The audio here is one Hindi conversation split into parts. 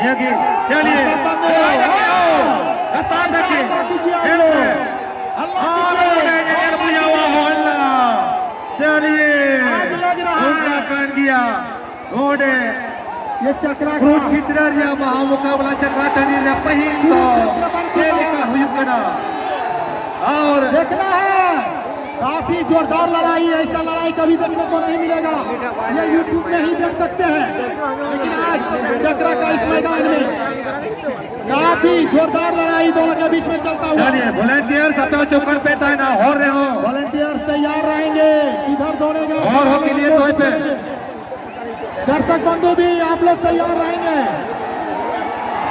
यगी चलिए कतार देखिए चलिए उत्तराखंड गया घोड़े ये चक्रा कुरुक्षेत्र महामुकाबला चक्राटनी पहिंदो और देखना है काफी जोरदार लड़ाई है। ऐसा लड़ाई कभी देखने को नहीं मिलेगा। ये यूट्यूब में ही देख सकते हैं। लेकिन आज चक्रा का इस मैदान में काफी जोरदार लड़ाई दोनों के बीच में चलता हुआ। वॉलंटियर सतह चौकन पे तैनात हो रहे हो। वॉलंटियर तैयार रहेंगे किधर दौड़ेगा और हो के लिए तो ऐसे दर्शक बंधु भी आप लोग तैयार रहेंगे।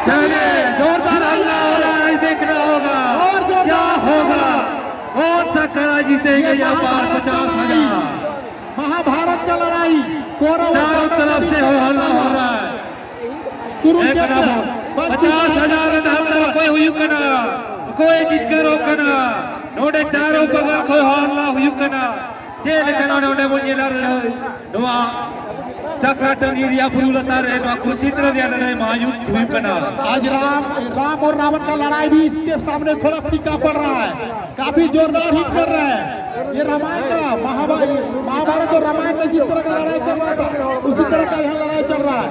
चलिए जोरदार हल्ला हो रहा है, देखना होगा और क्या होगा, कौन सा कड़ा जीतेंगे यहाँ पर 50,000। महाभारत का लड़ाई चारों तरफ से हल्ला हो रहा है। 50,000 कोई हुई कना कोई जीत कर रोकना नोडे चारों पर कोई हल्ला हुई कना जेल कना नोडे बोलिए लड़ चक्राटन एरिया पुरुलता रहे तो कुरुक्षेत्र दिया लड़ाई महायुद्ध हुई कना। आज राम और रावण का लड़ाई भी इसके सामने थोड़ा फीका पड़ रहा है। काफी जोरदार हिट कर रहा है। ये रामायण का महाभारत और रामायण में जिस तरह का लड़ाई चल रहा था उसी तरह का यहाँ लड़ाई चल रहा है।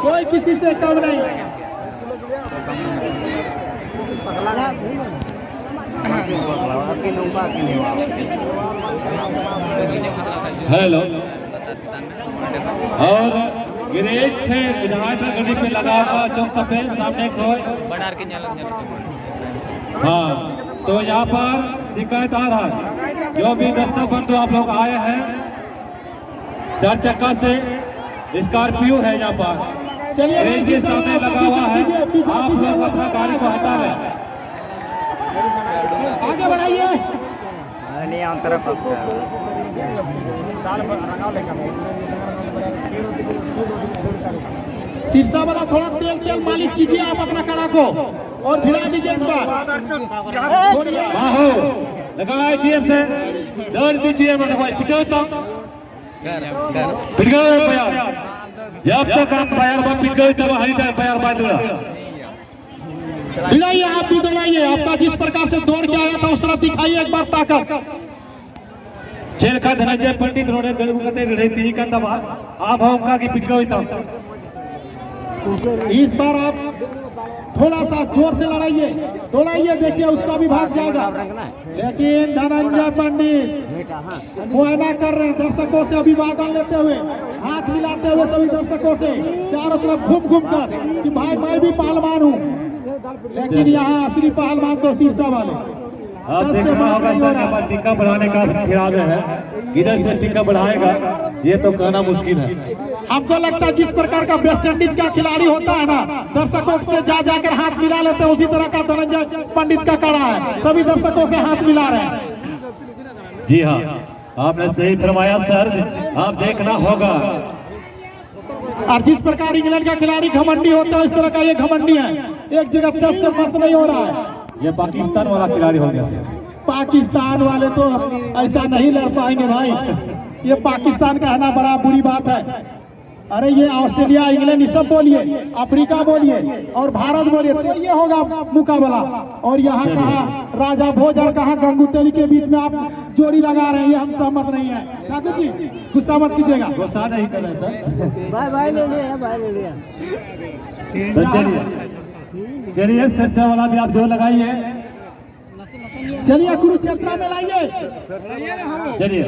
कोई किसी से कम नहीं। हेलो और ग्रेट है विधायक गली पे लगा हुआ चौक सफेद सामने कोई हाँ तो यहाँ पर शिकायत आ रहा है। जो भी दर्शक बंधु आप लोग आए हैं 4 चक्का से स्कॉर्पियो है यहाँ पर चलिए सामने लगा हुआ है। आप लोग अपना गाड़ी को हटा लें, आगे बढ़ाइए। शीर्षा वाला थोड़ा तेल मालिश कीजिए आप अपना कड़ा को और भिड़ा दीजिए इस बार। लगाए जीएम से दौड़ दीजिए जब तक आप पैर बात पिट गए तब हरी टाइम पैर बात भिड़ाइए। आप भी दौड़ाइए। आपका जिस प्रकार से दौड़ के आया था उस तरह दिखाइए एक बार ताकत। जेल का धनंजय पंडित रोने गड़ू कते रहती का तब आप होगा कि पिट गए तब इस बार आप थोड़ा सा जोर से लड़ाइए दौड़ाइए। देखिए उसका भी भाग जाएगा। लेकिन धनंजय पंडित मुआयना कर रहे हैं दर्शकों से अभिवादन लेते हुए हाथ मिलाते हुए सभी दर्शकों से चारों तरफ घूम कर कि भाई मैं भी पहलवान हूँ। लेकिन यहाँ असली पहलवान तो शीर्षा वाले। आप देखना होगा टीका बढ़ाने का इरादा है। इधर से टीका बढ़ाएगा ये तो कहना मुश्किल है। हमको लगता है जिस प्रकार का वेस्ट इंडीज का खिलाड़ी होता है ना दर्शकों से जाकर हाथ मिला लेते हैं उसी तरह का धनंजय पंडित का कड़ा है। सभी दर्शकों से हाथ मिला रहे हैं। जी हाँ आपने सही फरमाया सर। आप देखना होगा और जिस प्रकार इंग्लैंड का खिलाड़ी घमंडी होता है इस तरह का ये घमंडी है। एक जगह 10 से फंस नहीं हो रहा है। ये पाकिस्तान वाला खिलाड़ी हो गया। पाकिस्तान वाले तो ऐसा नहीं लड़ पाएंगे भाई। ये पाकिस्तान का है ना बड़ा बुरी बात है। अरे ये ऑस्ट्रेलिया इंग्लैंड ये सब बोलिए अफ्रीका बोलिए और भारत बोलिए तो ये होगा मुकाबला। और यहाँ कहाँ राजा भोज और कहाँ गंगूतेली के बीच में आप जोड़ी लगा रहे हैं। ये हम सहमत नहीं है। ठाकुर जी गुस्सा मत कीजिएगा। गुस्सा नहीं कर रहे सर। भाई ले लिया चलिए चर्चा वाला भी आप जो लगाइए। चलिए कुरुक्षेत्र में लाइए। चलिए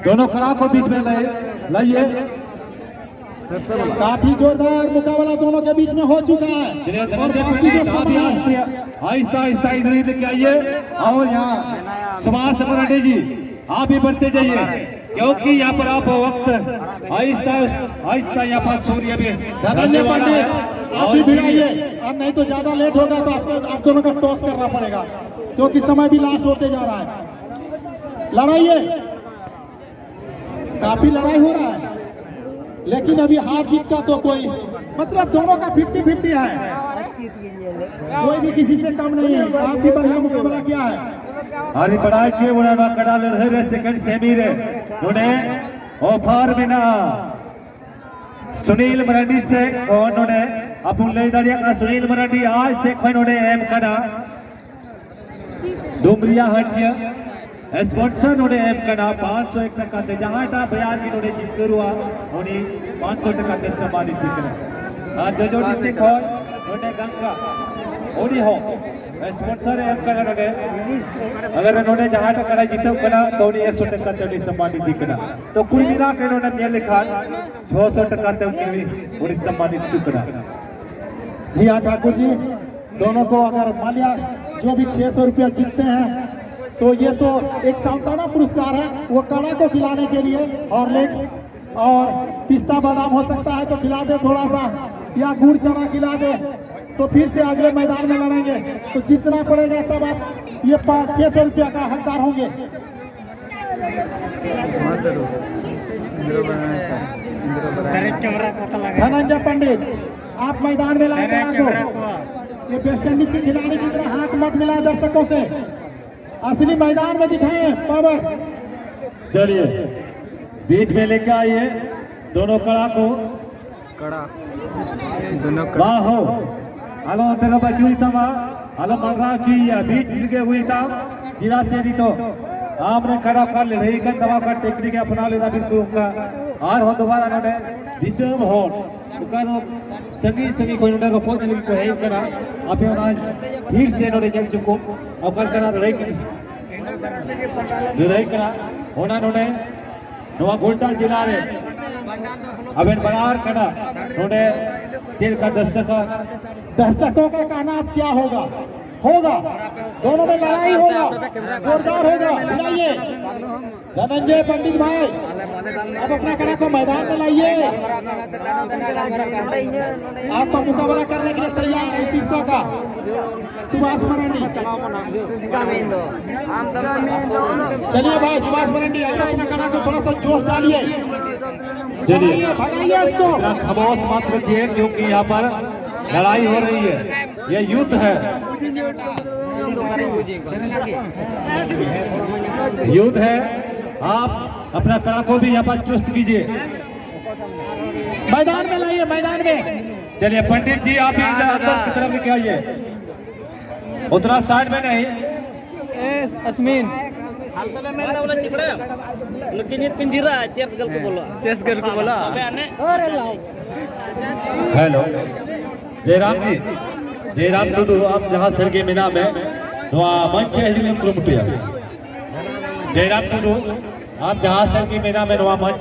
दोनों कड़ा को बीच में लाइए। काफी जोरदार मुकाबला दोनों के बीच में हो चुका है। आहिस्ता आहिस्ता इधर ही लेके आइए। और यहाँ सुभाष मराठे जी आप भी बढ़ते जाइए क्योंकि यहाँ पर आप वक्त आहिस्ता आहिस्ता यहाँ पर सूर्य भी धनंजय पंडित आप भी भिड़ाइए। अब नहीं तो ज्यादा लेट होगा तो आप दोनों का टॉस करना पड़ेगा क्योंकि समय भी लास्ट होते जा रहा है। लड़ाइए काफी लड़ाई हो रहा है लेकिन अभी हार जीत का तो कोई मतलब दोनों का 50-50 है। कोई भी किसी से कम नहीं है। काफी बढ़िया मुकाबला किया है। अरे बड़ा के उन्होंने कड़ा लड़े रहे सेकंड सेमी रे उन्हें ऑफर में ना सुनील मराठी से नोडे अपन ले दाड़िया का सुनील मराठी आज से कोई नोडे एम करा डुमरिया हटिया स्पॉन्सर नोडे एम करा 501 टका ते जहां टा बयान की नोडे जित करुआ ओनी 500 टका ते सम्मानित करा आज जजोड़ी से कोई नोडे गंगा ओडी हो स्पॉन्सर एम करा नोडे अगर नोडे जहां टा करा जितो करा तो ओनी 100 टका ते सम्मानित करा तो कुल मिला के नोडे ने लिखा 600 टका ते ओनी सम्मानित करा। जी हाँ ठाकुर जी, दोनों को अगर मान लिया जो भी 600 रुपया जीतते हैं तो ये तो एक सालाना पुरस्कार है, वो कड़ा को खिलाने के लिए हॉर्लिक्स और पिस्ता बादाम हो सकता है तो खिला दे थोड़ा सा, या गुड़ चना खिला दे, तो फिर से अगले मैदान में लड़ेंगे तो जीतना पड़ेगा, तब आप ये 600 रुपया का हकदार होंगे। धनंजय पंडित, आप मैदान में लाए को ये वेस्ट इंडीज के खिलाड़ी की तरह हाथ मत मिलाए दर्शकों से, असली मैदान में दिखाएं पावर। चलिए बीच में लेके आइए दोनों कड़ा को, दोनों वाह हो हलो तेरा बचू तमा हलो मर्रा की या बीच के हुई था जिला से नहीं तो आपने खड़ा कर ले रही कर दवा का टेक्निक अपना लेना बिल्कुल उनका और हो दोबारा नोडे डिसर्व हो उनका तो सभी कोई नोडे को फोन नहीं को है करा आपे आज फिर से नोडे जग चुको और करा रही करा होना नोडे नवा गोल्डा जिला रे अबेन बनार करा नोडे दिल का दर्शकों का कहना अब क्या होगा, दोनों में लड़ाई होगा, जोरदार होगा। बुलाइए धनंजय पंडित भाई, अब अपना कड़ा को मैदान में लाइए, आपका मुकाबला करने के लिए तैयार है शीर्षा का सुभाष मराठी। चलिए भाई सुभाष मराठी, अपना कड़ा को थोड़ा सा जोश डालिए, भगाइए इसको, खामोश मत रखिए क्योंकि यहाँ पर लड़ाई हो रही है, ये युद्ध है, युद्ध है। आप अपना कड़ा को भी यहाँ पर चुस्त कीजिए, मैदान में लाइए, मैदान में। चलिए पंडित जी आप अंदर की तरफ लेके आइए, उतना साइड में नहीं। अस्मिन चेस को बोला हेलो जयराम जी, जयराम टुडू आप जहाँ सरगे मीना में तो मंच है जयराम टुडू आप जहाँ सरगे मीना में मंच